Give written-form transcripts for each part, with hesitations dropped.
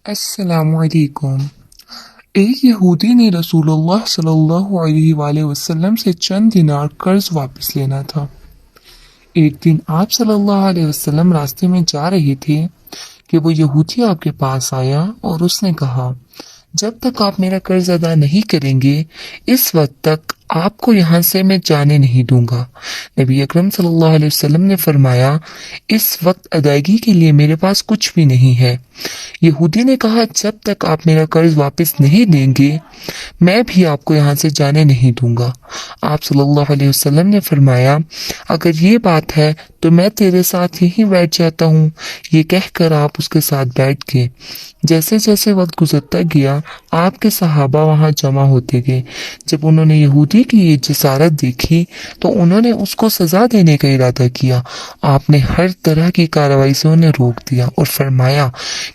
السلام علیکم۔ ایک یہودی نے رسول اللہ صلی اللہ علیہ وآلہ وسلم سے چند دینار قرض واپس لینا تھا۔ ایک دن آپ صلی اللہ علیہ وسلم راستے میں جا رہے تھے کہ وہ یہودی آپ کے پاس آیا اور اس نے کہا، جب تک آپ میرا قرض ادا نہیں کریں گے اس وقت تک آپ کو یہاں سے میں جانے نہیں دوں گا۔ نبی اکرم صلی اللہ علیہ وسلم نے فرمایا، اس وقت ادائیگی کے لیے میرے پاس کچھ بھی نہیں ہے۔ یہودی نے کہا، جب تک آپ میرا قرض واپس نہیں دیں گے میں بھی آپ کو یہاں سے جانے نہیں دوں گا۔ آپ صلی اللہ علیہ وسلم نے فرمایا، اگر یہ بات ہے تو میں تیرے ساتھ یہیں بیٹھ جاتا ہوں۔ یہ کہہ کر آپ اس کے ساتھ بیٹھ گئے۔ جیسے جیسے وقت گزرتا گیا آپ کے صحابہ وہاں جمع ہوتے گئے۔ جب انہوں نے یہودی کی یہ جسارت دیکھی تو انہوں نے اس کو سزا دینے کا ارادہ کیا۔ آپ نے ہر طرح کی کارروائی سے انہیں روک دیا اور فرمایا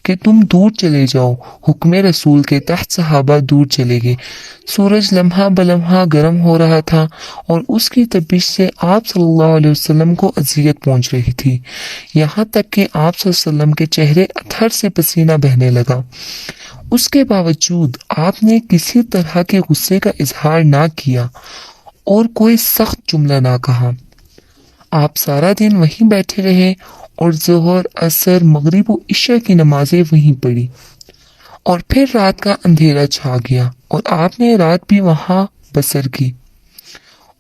کہ تم دور چلے جاؤ۔ حکم رسول کے تحت صحابہ دور چلے گئے۔ سورج لمحہ بلمحہ گرم ہو رہا تھا اور اس کی تپش سے آپ صلی اللہ علیہ وسلم کو اذیت پہنچ رہی تھی، یہاں تک کہ آپ صلی اللہ علیہ وسلم کے چہرے اتھر سے پسینہ بہنے لگا۔ اس کے باوجود آپ نے کسی طرح کے غصے کا اظہار نہ کیا اور کوئی سخت جملہ نہ کہا۔ آپ سارا دن وہیں بیٹھے رہے اور ظہر، عصر، مغرب و عشاء کی نمازیں وہیں پڑھی، اور پھر رات کا اندھیرا چھا گیا اور آپ نے رات بھی وہاں بسر کی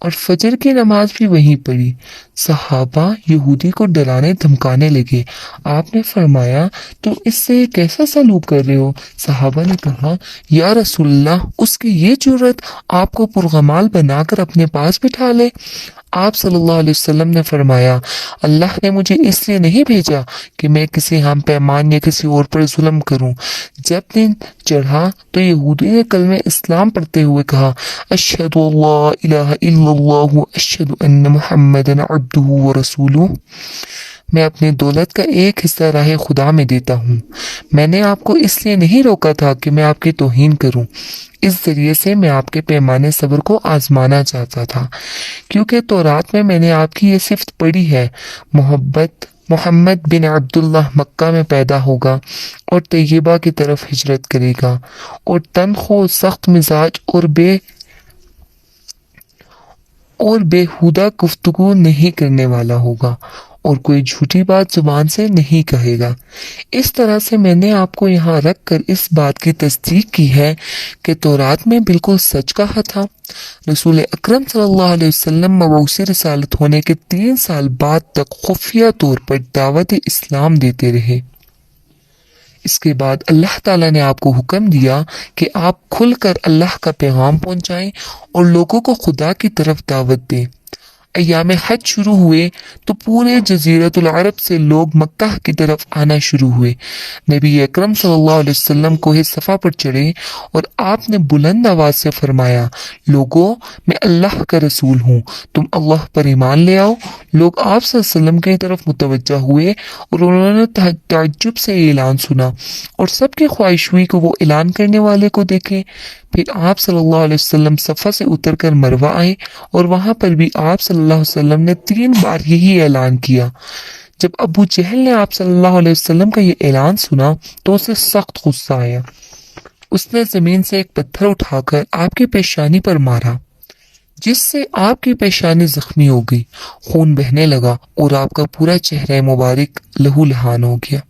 اور فجر کی نماز بھی وہیں پڑھی۔ صحابہ یہودی کو ڈرانے دھمکانے لگے۔ آپ نے فرمایا، تو اس سے کیسا سلوک کر رہے ہو؟ صحابہ نے کہا، یا رسول اللہ، اس کی یہ جرت آپ کو پرغمال بنا کر اپنے پاس بٹھا لے۔ آپ صلی اللہ علیہ وسلم نے فرمایا، اللہ نے مجھے اس لیے نہیں بھیجا کہ میں کسی ہم پیمان یا کسی اور پر ظلم کروں۔ جب دن چڑھا تو یہودی نے کلمہ اسلام پڑھتے ہوئے کہا، اشہد اللہ الہ الا اللہ اشہد ان محمدن عبدہ ورسولہ۔ میں اپنی دولت کا ایک حصہ راہ خدا میں دیتا ہوں۔ میں نے آپ کو اس لیے نہیں روکا تھا کہ میں آپ کی توہین کروں۔ اس ذریعے سے میں آپ کے پیمانے صبر کو آزمانا چاہتا تھا، کیونکہ تورات میں نے آپ کی یہ صفت پڑھی ہے، محمد بن عبداللہ مکہ میں پیدا ہوگا اور طیبہ کی طرف ہجرت کرے گا، اور تنخو، سخت مزاج اور بےہودہ گفتگو نہیں کرنے والا ہوگا، اور کوئی جھوٹی بات زبان سے نہیں کہے گا۔ اس طرح سے میں نے آپ کو یہاں رکھ کر اس بات کی تصدیق کی ہے کہ تورات میں بالکل سچ کہا تھا۔ رسول اکرم صلی اللہ علیہ وسلم مبعوث رسالت ہونے کے 3 سال بعد تک خفیہ طور پر دعوت اسلام دیتے رہے۔ اس کے بعد اللہ تعالیٰ نے آپ کو حکم دیا کہ آپ کھل کر اللہ کا پیغام پہنچائیں اور لوگوں کو خدا کی طرف دعوت دیں۔ ایام حج شروع ہوئے تو پورے جزیرۃ العرب سے لوگ مکہ کی طرف آنا شروع ہوئے۔ نبی اکرم صلی اللہ علیہ وسلم کوہ صفا پر چڑھے اور آپ نے بلند آواز سے فرمایا، لوگو، میں اللہ کا رسول ہوں، تم اللہ پر ایمان لے آؤ۔ لوگ آپ صلی اللہ علیہ وسلم کی طرف متوجہ ہوئے اور انہوں نے تعجب سے اعلان سنا اور سب کی خواہش ہوئی کہ وہ اعلان کرنے والے کو دیکھیں۔ پھر آپ صلی اللہ علیہ وسلم صفا سے اتر کر مروہ آئے اور وہاں پر بھی آپ صلی اللہ علیہ وسلم نے 3 بار یہی اعلان کیا۔ جب ابو جہل نے آپ صلی اللہ علیہ وسلم کا یہ اعلان سنا تو اسے سخت غصہ آیا۔ اس نے زمین سے ایک پتھر اٹھا کر آپ کی پیشانی پر مارا، جس سے آپ کی پیشانی زخمی ہو گئی، خون بہنے لگا اور آپ کا پورا چہرہ مبارک لہو لہان ہو گیا۔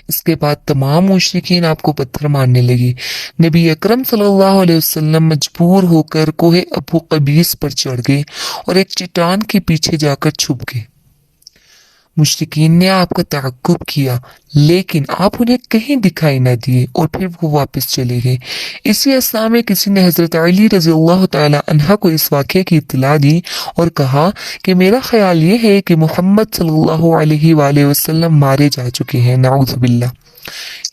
اس کے بعد تمام مشرکین آپ کو پتھر مارنے لگے۔ نبی اکرم صلی اللہ علیہ وسلم مجبور ہو کر کوہ ابو قبیس پر چڑھ گئے اور ایک چٹان کے پیچھے جا کر چھپ گئے۔ مشرکین نے آپ کا تعقب کیا لیکن آپ انہیں کہیں دکھائی نہ دیے اور پھر وہ واپس چلے گئے۔ اسی اثناء میں کسی نے حضرت علی رضی اللہ تعالی عنہ کو اس واقعے کی اطلاع دی اور کہا کہ میرا خیال یہ ہے کہ محمد صلی اللہ علیہ وآلہ وسلم مارے جا چکے ہیں، نعوذ باللہ۔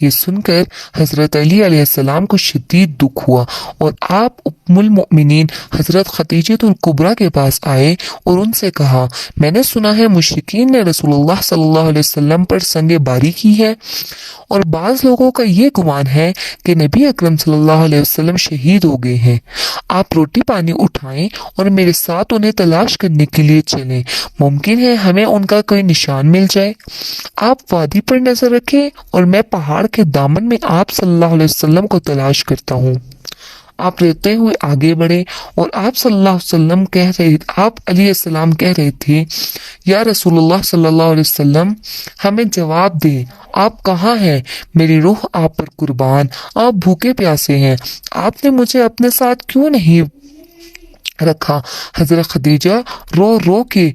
یہ سن کر حضرت علی علیہ السلام کو شدید دکھ ہوا اور آپ ام المؤمنین حضرت خدیجہ الکبریٰ کے پاس آئے اور ان سے کہا، میں نے سنا ہے مشرکین نے رسول اللہ صلی اللہ علیہ وسلم پر سنگ باری کی ہے، اور بعض لوگوں کا یہ گمان ہے کہ نبی اکرم صلی اللہ علیہ وسلم شہید ہو گئے ہیں۔ آپ روٹی پانی اٹھائیں اور میرے ساتھ انہیں تلاش کرنے کے لیے چلیں، ممکن ہے ہمیں ان کا کوئی نشان مل جائے۔ آپ وادی پر نظر رکھیں اور میں پہاڑ کے دامن میں آپ صلی اللہ علیہ وسلم کو تلاش کرتا ہوں۔ آپ روتے ہوئے آگے بڑھے اور آپ صلی اللہ علیہ وسلم آپ علیہ السلام کہہ رہے تھے، یا رسول اللہ صلی اللہ علیہ وسلم ہمیں جواب دیں، آپ کہاں ہیں؟ میری روح آپ پر قربان، آپ بھوکے پیاسے ہیں، آپ نے مجھے اپنے ساتھ کیوں نہیں رکھا؟ حضرت خدیجہ رو رو کے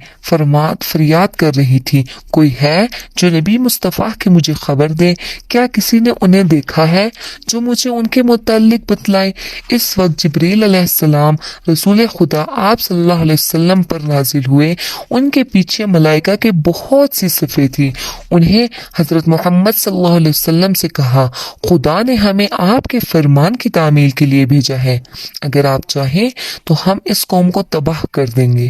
فریاد کر رہی تھی، کوئی ہے جو نبی مصطفیٰ کی مجھے خبر دے؟ کیا کسی نے انہیں دیکھا ہے جو مجھے ان کے متعلق بتلائے؟ اس وقت جبریل علیہ السلام رسول خدا آپ صلی اللہ علیہ وسلم پر نازل ہوئے۔ ان کے پیچھے ملائکہ کے بہت سی صفیں تھی۔ انہیں حضرت محمد صلی اللہ علیہ وسلم سے کہا، خدا نے ہمیں آپ کے فرمان کی تعمیل کے لیے بھیجا ہے، اگر آپ چاہیں تو ہم اس قوم کو تباہ کر دیں گے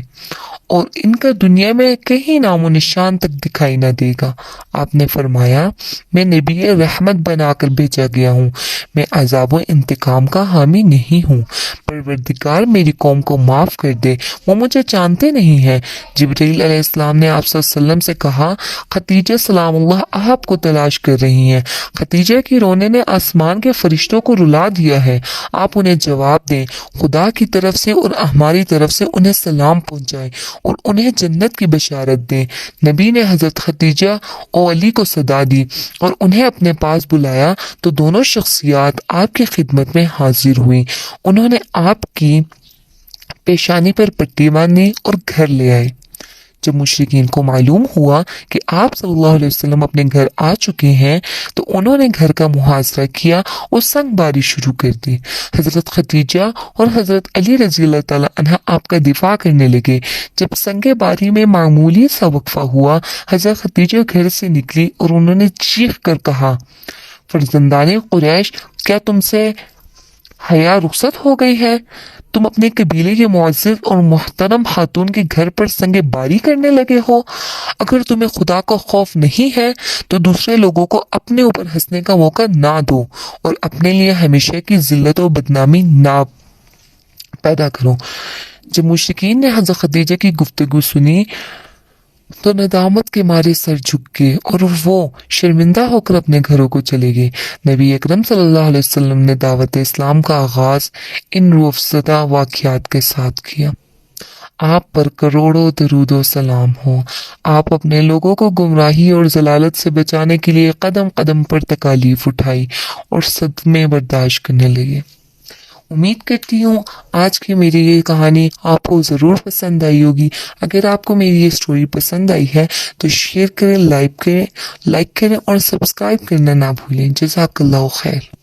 اور ان کا دنیا میں کہیں نام و نشان تک دکھائی نہ دے گا۔ آپ نے فرمایا، میں نبی رحمت بنا کر بھیجا گیا ہوں، میں عذاب و انتقام کا حامی نہیں ہوں۔ پروردگار میری قوم کو معاف کر دے، وہ مجھے جانتے نہیں ہیں۔ جبریل علیہ السلام نے آپ صلی اللہ علیہ وسلم سے کہا، خدیجہ سلام اللہ آپ کو تلاش کر رہی ہیں۔ خدیجہ کی رونے نے آسمان کے فرشتوں کو رلا دیا ہے، آپ انہیں جواب دیں، خدا کی طرف سے اور ہماری طرف سے انہیں سلام پہنچائیں اور انہیں جنت کی بشارت دیں۔ نبی نے حضرت خدیجہ اور علی کو صدا دی اور انہیں اپنے پاس بلایا تو دونوں شخصیات آپ کی خدمت میں حاضر ہوئیں۔ انہوں نے آپ کی پیشانی پر پٹی باندھی اور گھر لے آئے۔ جب مشرکین کو معلوم ہوا کہ آپ صلی اللہ علیہ وسلم اپنے گھر آ چکے ہیں تو انہوں نے گھر کا محاصرہ کیا اور سنگ باری شروع کر دی۔ حضرت خدیجہ اور حضرت علی رضی اللہ تعالیٰ عنہ آپ کا دفاع کرنے لگے۔ جب سنگ باری میں معمولی سا وقفہ ہوا، حضرت خدیجہ گھر سے نکلی اور انہوں نے چیخ کر کہا، فرزندان قریش، کیا تم سے حیا رخصت ہو گئی ہے؟ تم اپنے قبیلے کے معزز اور محترم خاتون کے گھر پر سنگ باری کرنے لگے ہو؟ اگر تمہیں خدا کا خوف نہیں ہے تو دوسرے لوگوں کو اپنے اوپر ہنسنے کا موقع نہ دو اور اپنے لیے ہمیشہ کی ذلت و بدنامی نہ پیدا کرو۔ جب مشرکین نے حضرت خدیجہ کی گفتگو سنی تو ندامت کے مارے سر جھک گئے اور وہ شرمندہ ہو کر اپنے گھروں کو چلے گئے۔ نبی اکرم صلی اللہ علیہ وسلم نے دعوت اسلام کا آغاز ان روح زدہ واقعات کے ساتھ کیا۔ آپ پر کروڑوں درود و سلام ہو۔ آپ اپنے لوگوں کو گمراہی اور ضلالت سے بچانے کے لیے قدم قدم پر تکالیف اٹھائی اور صدمے برداشت کرنے لگے۔ امید کرتی ہوں آج کی میری یہ کہانی آپ کو ضرور پسند آئی ہوگی۔ اگر آپ کو میری یہ سٹوری پسند آئی ہے تو شیئر کریں، لائک کریں اور سبسکرائب کرنا نہ بھولیں۔ جزاک اللہ خیر۔